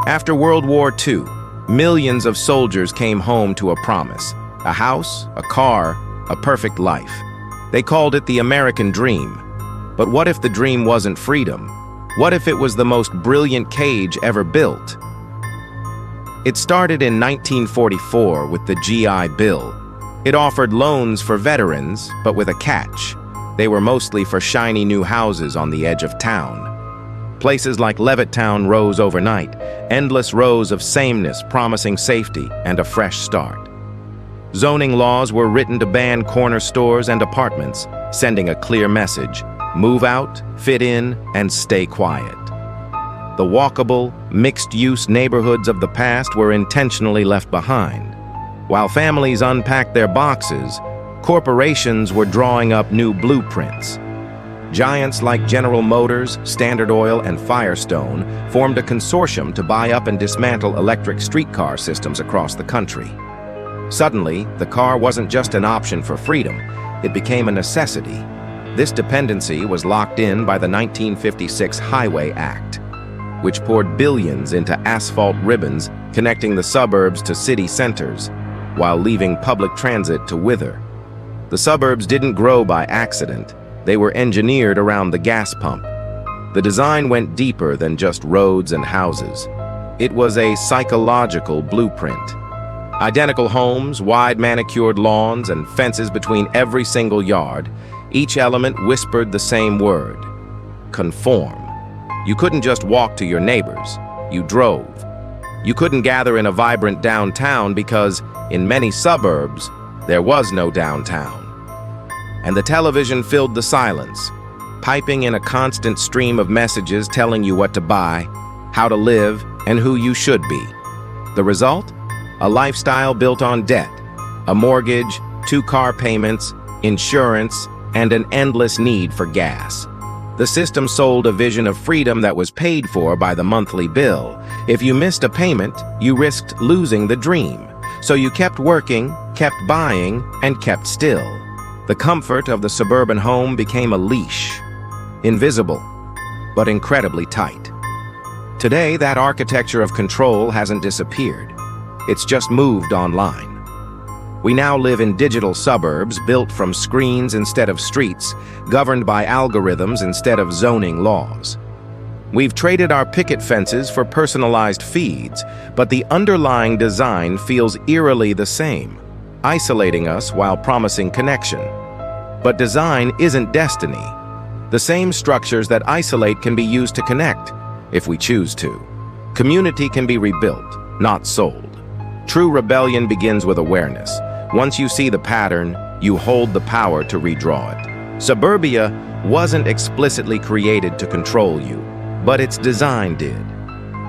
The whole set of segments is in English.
After World War II, millions of soldiers came home to a promise: a house, a car, a perfect life. They called it the American dream. But what if the dream wasn't freedom? What if it was the most brilliant cage ever built? It started in 1944 with the GI Bill. It offered loans for veterans, but with a catch. They were mostly for shiny new houses on the edge of town. Places like Levittown rose overnight, endless rows of sameness promising safety and a fresh start. Zoning laws were written to ban corner stores and apartments, sending a clear message: move out, fit in, and stay quiet. The walkable, mixed-use neighborhoods of the past were intentionally left behind. While families unpacked their boxes, corporations were drawing up new blueprints. Giants like General Motors, Standard Oil, and Firestone formed a consortium to buy up and dismantle electric streetcar systems across the country. Suddenly, the car wasn't just an option for freedom, it became a necessity. This dependency was locked in by the 1956 Highway Act, which poured billions into asphalt ribbons connecting the suburbs to city centers, while leaving public transit to wither. The suburbs didn't grow by accident. They were engineered around the gas pump. The design went deeper than just roads and houses. It was a psychological blueprint. Identical homes, wide manicured lawns, and fences between every single yard, each element whispered the same word: conform. You couldn't just walk to your neighbors, you drove. You couldn't gather in a vibrant downtown because, in many suburbs, there was no downtown. And the television filled the silence, piping in a constant stream of messages telling you what to buy, how to live, and who you should be. The result? A lifestyle built on debt, a mortgage, 2 car payments, insurance, and an endless need for gas. The system sold a vision of freedom that was paid for by the monthly bill. If you missed a payment, you risked losing the dream. So you kept working, kept buying, and kept still. The comfort of the suburban home became a leash, invisible, but incredibly tight. Today, that architecture of control hasn't disappeared. It's just moved online. We now live in digital suburbs built from screens instead of streets, governed by algorithms instead of zoning laws. We've traded our picket fences for personalized feeds, but the underlying design feels eerily the same, isolating us while promising connection. But design isn't destiny. The same structures that isolate can be used to connect, if we choose to. Community can be rebuilt, not sold. True rebellion begins with awareness. Once you see the pattern, you hold the power to redraw it. Suburbia wasn't explicitly created to control you, but its design did.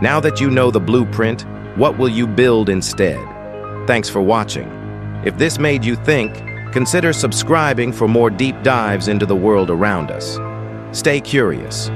Now that you know the blueprint, what will you build instead? Thanks for watching. If this made you think, consider subscribing for more deep dives into the world around us. Stay curious.